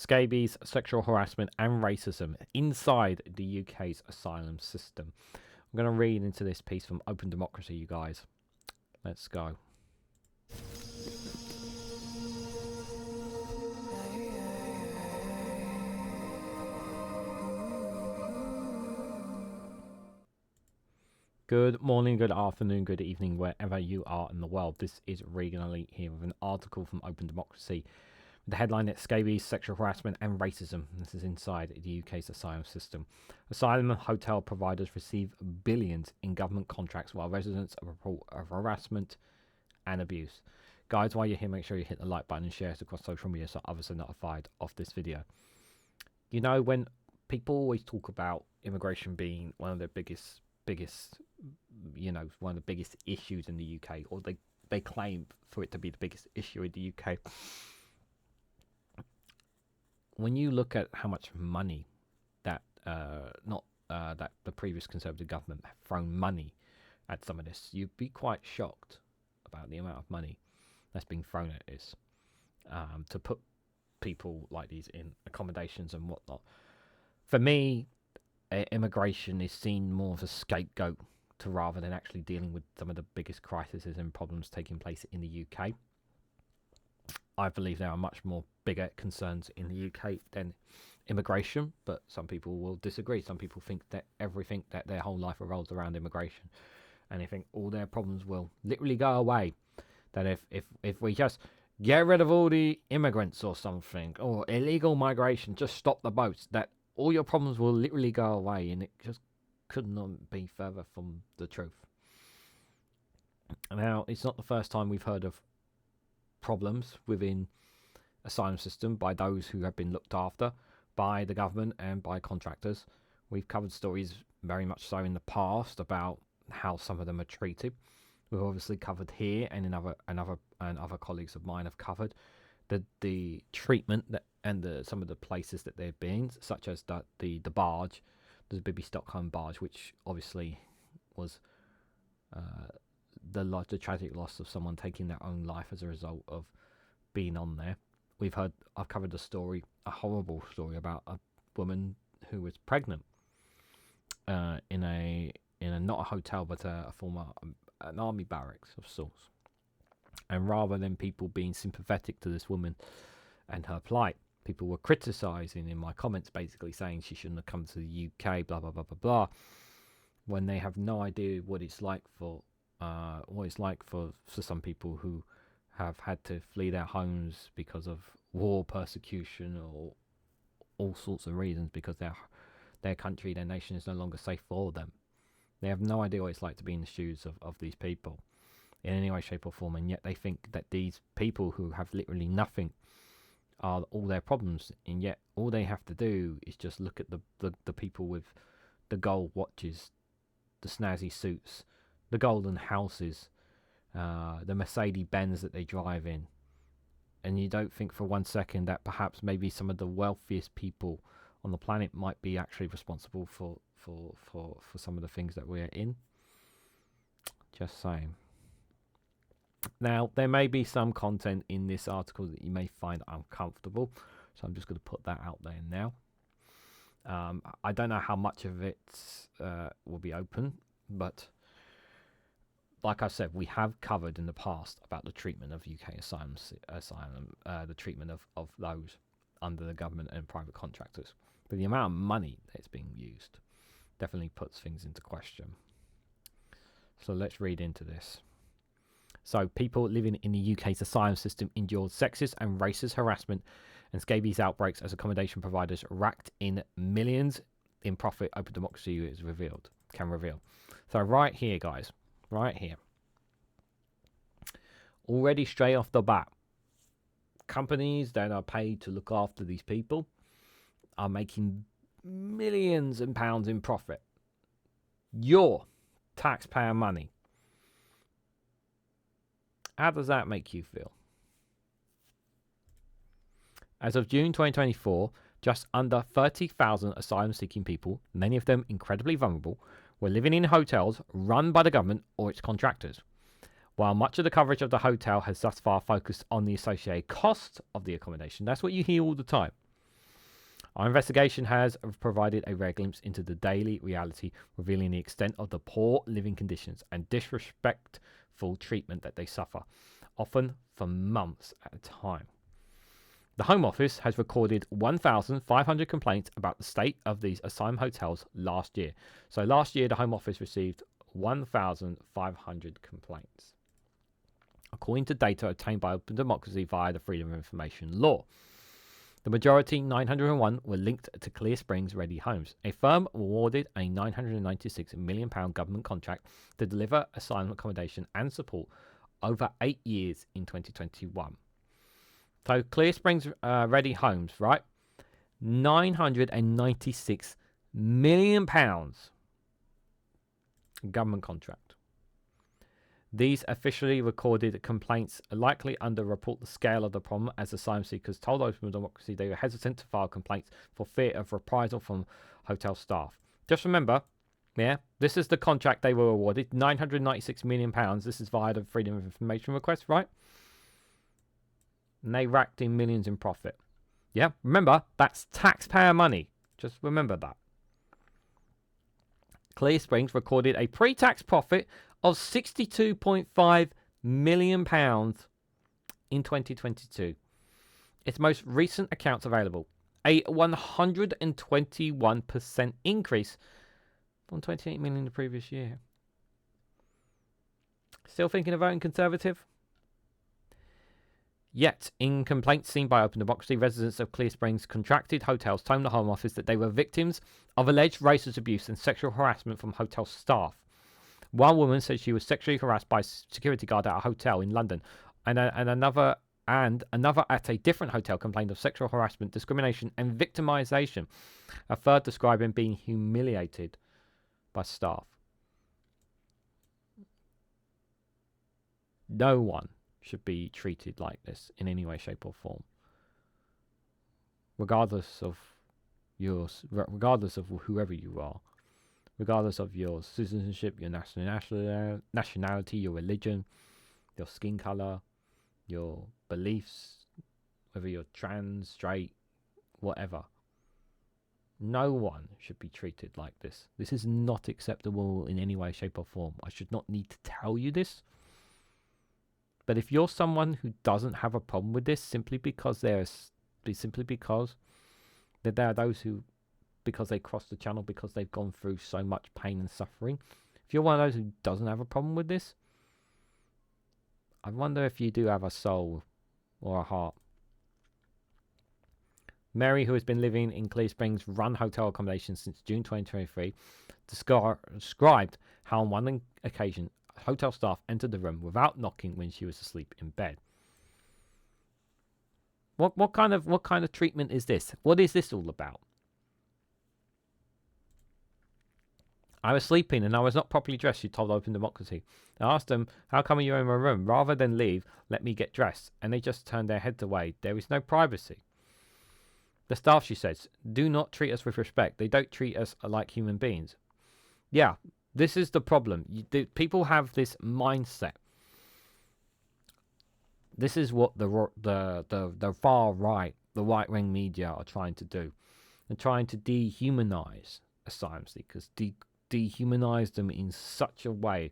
Scabies, sexual harassment and racism inside the UK's asylum system. I'm going to read into this piece from openDemocracy, you guys. Let's go. Good morning, good afternoon, good evening, wherever you are in the world. This is Reganelite here with an article from openDemocracy. The headline is Scabies, sexual harassment and racism. This is inside the UK's asylum system. Asylum hotel providers receive billions in government contracts while residents report of harassment and abuse. Guys, while you're here, make sure you hit the like button and share it across social media so others are notified of this video. You know, when people always talk about immigration being one of their biggest one of the biggest issues in the UK, or they claim for it to be the biggest issue in the UK. When you look at how much money that that the previous Conservative government have thrown money at some of this, you'd be quite shocked about the amount of money that's being thrown at this to put people like these in accommodations and whatnot. For me, immigration is seen more as a scapegoat to rather than actually dealing with some of the biggest crises and problems taking place in the UK. I believe there are much more bigger concerns in the UK than immigration, but some people will disagree. Some people think that everything, that their whole life revolves around immigration, and they think all their problems will literally go away. That if we just get rid of all the immigrants or something, or illegal migration, just stop the boats, that all your problems will literally go away, and it just could not be further from the truth. Now, it's not the first time we've heard of problems within asylum system by those who have been looked after by the government and by contractors. We've covered stories very much so in the past about how some of them are treated. We've obviously covered here, and other colleagues of mine have covered the treatment that and some of the places that they've been, such as the barge, the Bibi Stockholm barge, which obviously was the tragic loss of someone taking their own life as a result of being on there. I've covered a horrible story about a woman who was pregnant in a not a hotel but an army barracks of sorts. And rather than people being sympathetic to this woman and her plight, people were criticising in my comments, basically saying she shouldn't have come to the UK, blah blah blah blah blah, when they have no idea what it's like for some people who have had to flee their homes because of war, persecution, or all sorts of reasons, because their country, their nation is no longer safe for them. They have no idea what it's like to be in the shoes of these people in any way, shape or form, and yet they think that these people who have literally nothing are all their problems, and yet all they have to do is just look at the people with the gold watches, the snazzy suits, the golden houses, the Mercedes Benz that they drive in, and you don't think for 1 second that perhaps maybe some of the wealthiest people on the planet might be actually responsible for some of the things that we're in. Just saying. Now, there may be some content in this article that you may find uncomfortable, so I'm just going to put that out there now. I don't know how much of it will be open, but like I said, we have covered in the past about the treatment of UK asylum, the treatment of those under the government and private contractors. But the amount of money that's being used definitely puts things into question. So let's read into this. So people living in the UK's asylum system endured sexist and racist harassment and scabies outbreaks as accommodation providers racked in millions in profit, openDemocracy can reveal. So right here, guys, right here. Already straight off the bat, companies that are paid to look after these people are making millions of pounds in profit. Your taxpayer money. How does that make you feel? As of June 2024, just under 30,000 asylum-seeking people, many of them incredibly vulnerable, were living in hotels run by the government or its contractors. While much of the coverage of the hotel has thus far focused on the associated cost of the accommodation, that's what you hear all the time. Our investigation has provided a rare glimpse into the daily reality, revealing the extent of the poor living conditions and disrespectful treatment that they suffer, often for months at a time. The Home Office has recorded 1,500 complaints about the state of these asylum hotels last year. So last year, the Home Office received 1,500 complaints, according to data obtained by openDemocracy via the Freedom of Information Law. The majority, 901, were linked to Clearsprings Ready Homes, a firm awarded a £996 million government contract to deliver asylum accommodation and support over 8 years in 2021. So Clearsprings Ready Homes, right? £996 million government contract. These officially recorded complaints likely underreport the scale of the problem, as asylum-seekers told openDemocracy they were hesitant to file complaints for fear of reprisal from hotel staff. Just remember, yeah, this is the contract they were awarded, £996 million. This is via the Freedom of Information request, right? And they racked in millions in profit. Yeah, remember, that's taxpayer money. Just remember that. Clearsprings recorded a pre-tax profit of £62.5 million in 2022. Its most recent accounts available, a 121% increase from £28 million the previous year. Still thinking of voting Conservative? Yet, in complaints seen by openDemocracy, residents of Clearsprings contracted hotels told the Home Office that they were victims of alleged racist abuse and sexual harassment from hotel staff. One woman said she was sexually harassed by a security guard at a hotel in London, and another at a different hotel complained of sexual harassment, discrimination, and victimization. A third describing being humiliated by staff. No one should be treated like this in any way, shape, or form, regardless of whoever you are, regardless of your citizenship, your nationality, your religion, your skin color, your beliefs, whether you're trans, straight, whatever. No one should be treated like this. This is not acceptable in any way, shape, or form. I should not need to tell you this. But if you're someone who doesn't have a problem with this, simply because there are those who, because they crossed the channel, because they've gone through so much pain and suffering, if you're one of those who doesn't have a problem with this, I wonder if you do have a soul or a heart. Mary, who has been living in Clearsprings run hotel accommodation since June 2023, described how on one occasion hotel staff entered the room without knocking when she was asleep in bed. What kind of treatment is this? What is this all about? I was sleeping and I was not properly dressed, she told openDemocracy. I asked them, how come you're in my room? Rather than leave, let me get dressed. And they just turned their heads away. There is no privacy. The staff, she says, do not treat us with respect. They don't treat us like human beings. Yeah, this is the problem. People have this mindset. This is what the far right, the right-wing media are trying to do. They're trying to dehumanize asylum seekers, dehumanize them in such a way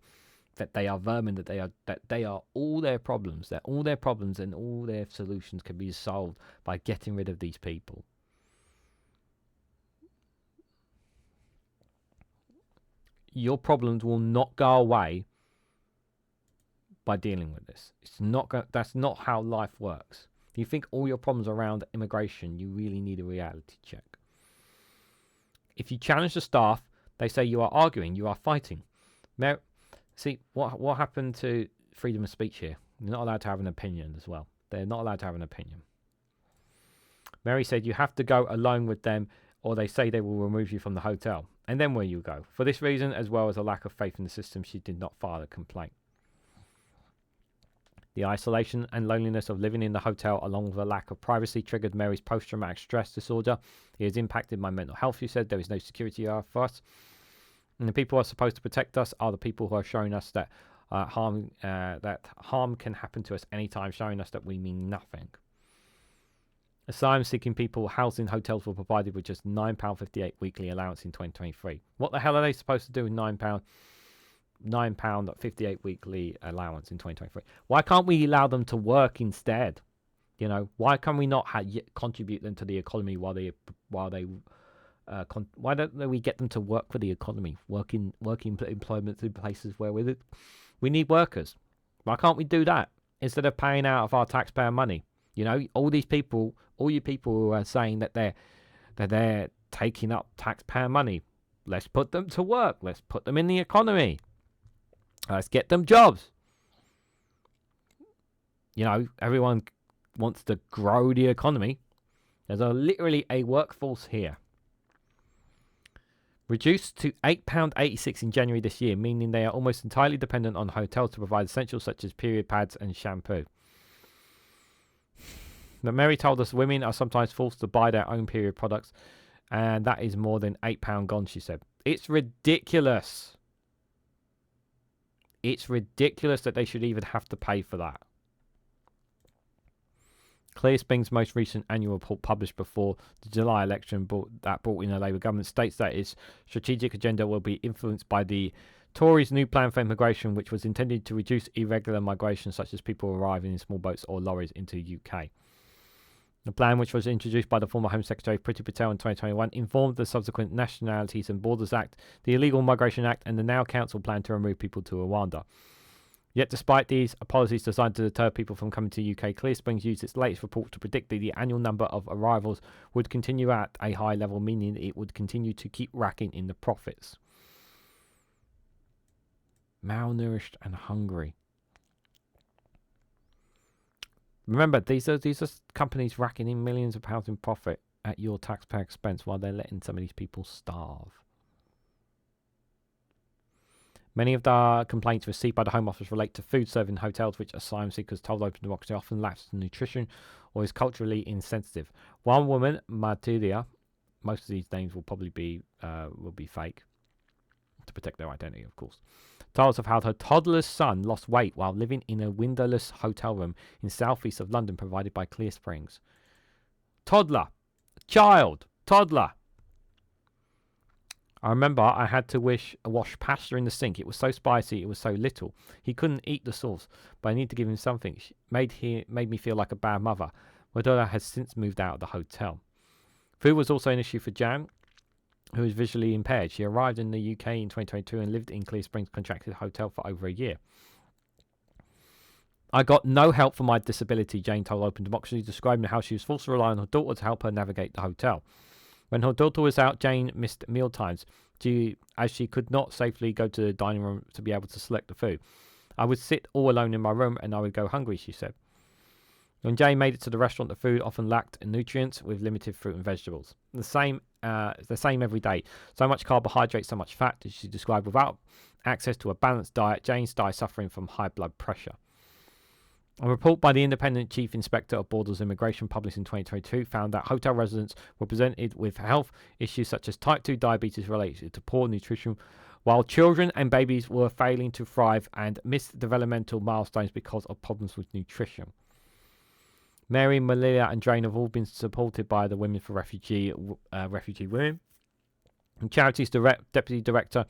that they are vermin, that they are all their problems, that all their problems and all their solutions can be solved by getting rid of these people. Your problems will not go away by dealing with this. That's not how life works. If you think all your problems are around immigration, you really need a reality check. If you challenge the staff, they say you are arguing, you are fighting. See, what happened to freedom of speech here? You're not allowed to have an opinion as well. They're not allowed to have an opinion. Mary said you have to go alone with them, or they say they will remove you from the hotel. And then where you go. For this reason, as well as a lack of faith in the system, she did not file a complaint. The isolation and loneliness of living in the hotel, along with a lack of privacy, triggered Mary's post-traumatic stress disorder. It has impacted my mental health, she said. There is no security for us. And the people who are supposed to protect us are the people who are showing us that harm can happen to us anytime, showing us that we mean nothing. Asylum-seeking people housed in hotels were provided with just £9.58 weekly allowance in 2023. What the hell are they supposed to do with £9.58 weekly allowance in 2023? Why can't we allow them to work instead? You know, why can we not contribute them to the economy why don't we get them to work for the economy, working employment in places where we need workers? Why can't we do that instead of paying out of our taxpayer money? You know, all you people who are saying that they're taking up taxpayer money, let's put them to work. Let's put them in the economy. Let's get them jobs. You know, everyone wants to grow the economy. There's literally a workforce here. Reduced to £8.86 in January this year, meaning they are almost entirely dependent on hotels to provide essentials such as period pads and shampoo. But Mary told us women are sometimes forced to buy their own period products, and that is more than £8 gone, she said. It's ridiculous. It's ridiculous that they should even have to pay for that. Clearsprings' most recent annual report published before the July election brought in a Labour government states that its strategic agenda will be influenced by the Tories' new plan for immigration, which was intended to reduce irregular migration, such as people arriving in small boats or lorries into the UK. The plan, which was introduced by the former Home Secretary Priti Patel in 2021, informed the subsequent Nationalities and Borders Act, the Illegal Migration Act, and the now Council plan to remove people to Rwanda. Yet despite these policies designed to deter people from coming to the UK, Clearsprings used its latest report to predict that the annual number of arrivals would continue at a high level, meaning it would continue to keep racking in the profits. Malnourished and hungry. Remember, these are companies racking in millions of pounds in profit at your taxpayer expense while they're letting some of these people starve. Many of the complaints received by the Home Office relate to food served in hotels, which asylum-seekers told openDemocracy often lacks nutrition or is culturally insensitive. One woman, Matilia, most of these names will probably be fake, to protect their identity, of course, told us of how her toddler's son lost weight while living in a windowless hotel room in southeast of London provided by Clearsprings. Toddler. I remember I had to wash pasta in the sink. It was so spicy, it was so little. He couldn't eat the sauce, but I needed to give him something. She made me feel like a bad mother. My daughter has since moved out of the hotel. Food was also an issue for Jan, who is visually impaired. She arrived in the UK in 2022 and lived in Clearsprings contracted hotel for over a year. I got no help for my disability, Jane told openDemocracy, describing how she was forced to rely on her daughter to help her navigate the hotel. When her daughter was out, Jane missed mealtimes, as she could not safely go to the dining room to be able to select the food. I would sit all alone in my room and I would go hungry, she said. When Jane made it to the restaurant, the food often lacked nutrients with limited fruit and vegetables. The same every day. So much carbohydrate, so much fat, as she described. Without access to a balanced diet, Jane started suffering from high blood pressure. A report by the Independent Chief Inspector of Borders Immigration published in 2022 found that hotel residents were presented with health issues such as type 2 diabetes related to poor nutrition, while children and babies were failing to thrive and missed developmental milestones because of problems with nutrition. Mary, Malia and Jane have all been supported by the Women for Refugee Women. And Charities Deputy Director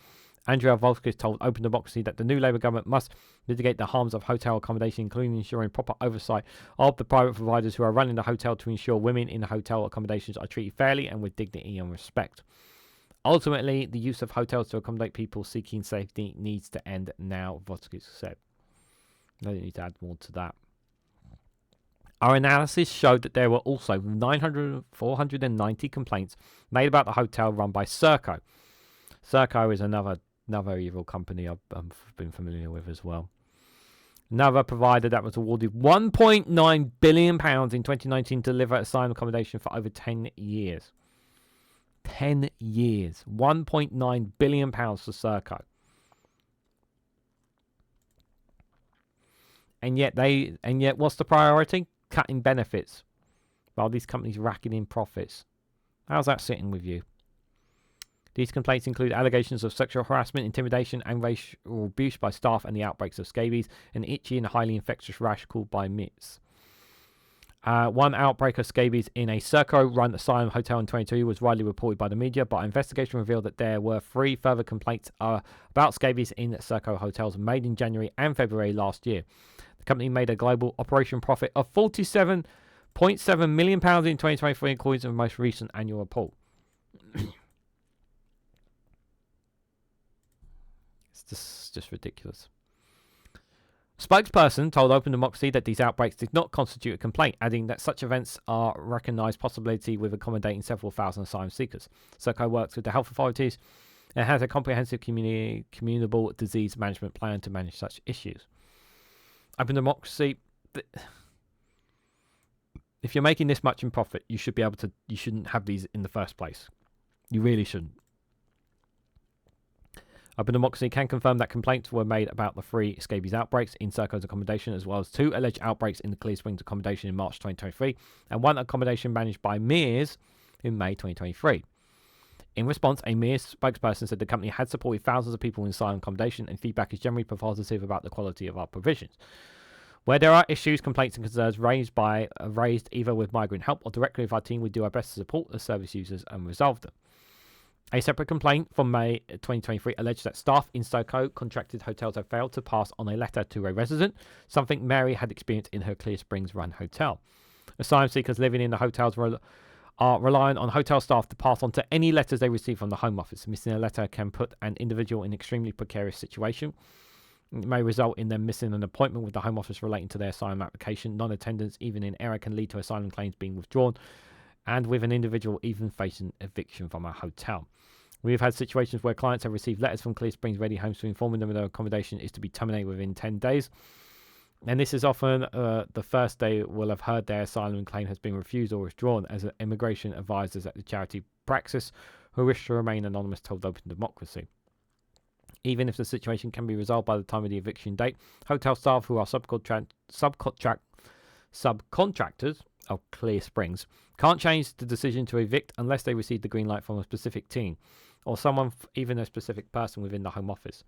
Andrea Volskis told openDemocracy that the new Labour government must mitigate the harms of hotel accommodation, including ensuring proper oversight of the private providers who are running the hotel to ensure women in hotel accommodations are treated fairly and with dignity and respect. Ultimately, the use of hotels to accommodate people seeking safety needs to end now, Volskis said. I don't need to add more to that. Our analysis showed that there were also 490 complaints made about the hotel run by Serco. Serco is another evil company I've been familiar with as well. Another provider that was awarded £1.9 billion in 2019 to deliver asylum accommodation for over 10 years. 10 years. £1.9 billion for Serco. And yet what's the priority? Cutting benefits. While these companies racking in profits. How's that sitting with you? These complaints include allegations of sexual harassment, intimidation, and racial abuse by staff and the outbreaks of scabies, an itchy and highly infectious rash called by MITS. One outbreak of scabies in a Serco-run asylum hotel in 2022 was widely reported by the media, but investigation revealed that there were 3 further complaints about scabies in Serco hotels made in January and February last year. The company made a global operation profit of £47.7 million in 2023, according to the most recent annual report. It's just ridiculous. Spokesperson told openDemocracy that these outbreaks did not constitute a complaint, adding that such events are a recognised possibility with accommodating several thousand asylum seekers. Serco works with the health authorities and has a comprehensive communicable disease management plan to manage such issues. openDemocracy, if you're making this much in profit, you shouldn't have these in the first place. You really shouldn't. openDemocracy can confirm that complaints were made about the 3 scabies outbreaks in Serco's accommodation, as well as 2 alleged outbreaks in the Clearsprings accommodation in March 2023, and 1 accommodation managed by Mears in May 2023. In response, a Mears spokesperson said the company had supported thousands of people in asylum accommodation, and feedback is generally positive about the quality of our provisions. Where there are issues, complaints, and concerns raised either with migrant help or directly with our team, we do our best to support the service users and resolve them. A separate complaint from May 2023 alleged that staff in Serco contracted hotels have failed to pass on a letter to a resident, something Mary had experienced in her Clearsprings run hotel. Asylum seekers living in the hotels are reliant on hotel staff to pass on to any letters they receive from the Home Office. Missing a letter can put an individual in an extremely precarious situation. It may result in them missing an appointment with the Home Office relating to their asylum application. Non-attendance, even in error, can lead to asylum claims being withdrawn, and with an individual even facing eviction from a hotel. We have had situations where clients have received letters from Clearsprings Ready Homes to informing them their accommodation is to be terminated within 10 days. And this is often the first they will have heard their asylum claim has been refused or withdrawn, as immigration advisors at the charity Praxis, who wish to remain anonymous, told openDemocracy. Even if the situation can be resolved by the time of the eviction date, hotel staff who are subcontractors of Clearsprings can't change the decision to evict unless they receive the green light from a specific team or someone, even a specific person within the Home Office,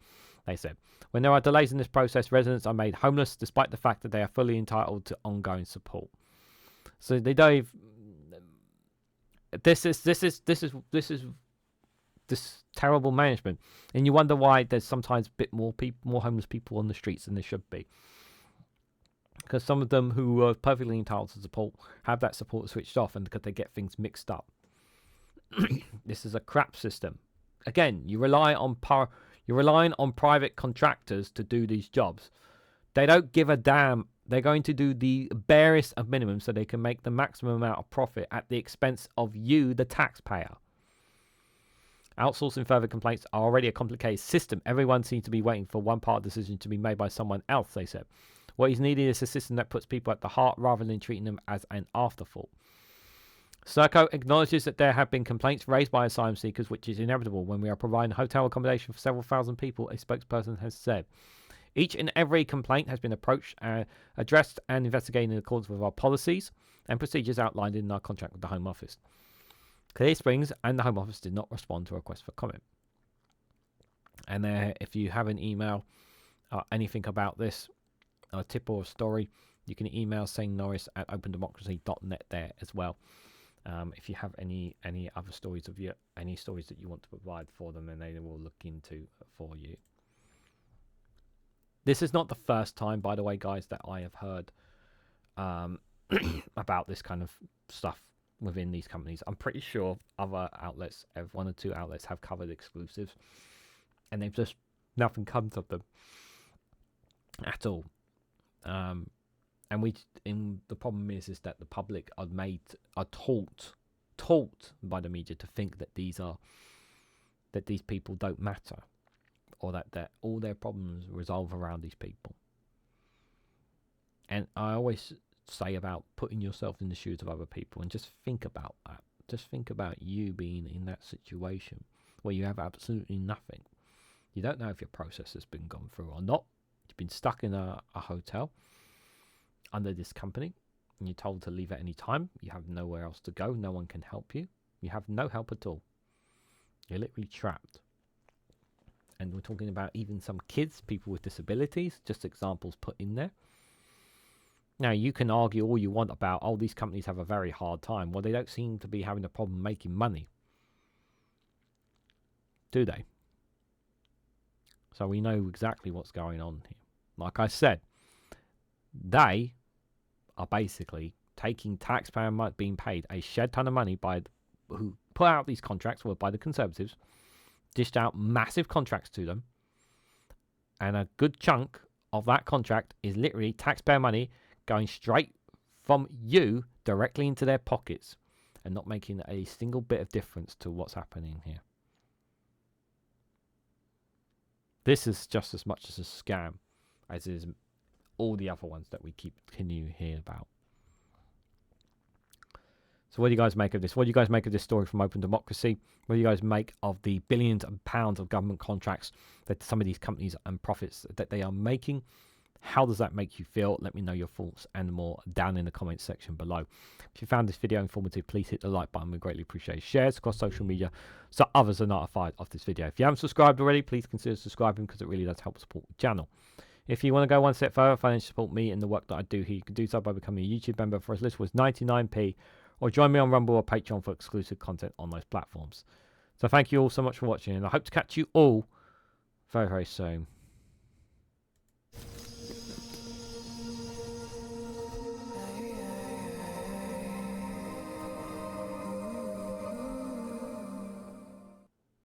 they said. When there are delays in this process, residents are made homeless despite the fact that they are fully entitled to ongoing support. So they don't. This terrible management, and you wonder why there's sometimes a bit more homeless people on the streets than there should be. Because some of them who are perfectly entitled to support have that support switched off, and because they get things mixed up. This is a crap system. Again, you're relying on private contractors to do these jobs. They don't give a damn. They're going to do the barest of minimum so they can make the maximum amount of profit at the expense of you, the taxpayer. Outsourcing further complaints are already a complicated system. Everyone seems to be waiting for one part of the decision to be made by someone else, they said. What is needed is a system that puts people at the heart rather than treating them as an afterthought. Serco acknowledges that there have been complaints raised by asylum seekers, which is inevitable when we are providing hotel accommodation for several thousand people, a spokesperson has said. Each and every complaint has been approached, addressed and investigated in accordance with our policies and procedures outlined in our contract with the Home Office. Clearsprings and the Home Office did not respond to a request for comment. And if you have an email, anything about this, a tip or a story, you can email sanenorris@opendemocracy.net there as well. If you have any other stories any stories that you want to provide for them, and they will look into for you. This is not the first time, by the way, guys, that I have heard about this kind of stuff within these companies. I'm pretty sure other outlets, 1 or 2 outlets, have covered exclusives, and they've just nothing comes of them at all. And the problem is that the public are taught by the media to think that these people don't matter, or that all their problems resolve around these people. And I always say about putting yourself in the shoes of other people, and just think about that. Just think about you being in that situation where you have absolutely nothing. You don't know if your process has been gone through or not. You've been stuck in a hotel under this company, and you're told to leave at any time. You have nowhere else to go. No one can help you. You have no help at all. You're literally trapped. And we're talking about even some kids, people with disabilities, just examples put in there. Now, you can argue all you want about, oh, these companies have a very hard time. Well, they don't seem to be having a problem making money, do they? So we know exactly what's going on here. Like I said, they are basically taking taxpayer money, being paid a shed ton of money by who put out these contracts, well, by the Conservatives, dished out massive contracts to them, and a good chunk of that contract is literally taxpayer money going straight from you directly into their pockets and not making a single bit of difference to what's happening here. This is just as much as a scam as is all the other ones that we continue to hear about. So what do you guys make of this? What do you guys make of this story from openDemocracy? What do you guys make of the billions of pounds of government contracts that some of these companies and profits that they are making? How does that make you feel? Let me know your thoughts and more down in the comments section below. If you found this video informative, please hit the like button. We greatly appreciate shares across social media so others are notified of this video. If you haven't subscribed already, please consider subscribing because it really does help support the channel. If you want to go one step further, financially support me and the work that I do here, you can do so by becoming a YouTube member for as little as 99p, or join me on Rumble or Patreon for exclusive content on those platforms. So thank you all so much for watching, and I hope to catch you all very, very soon.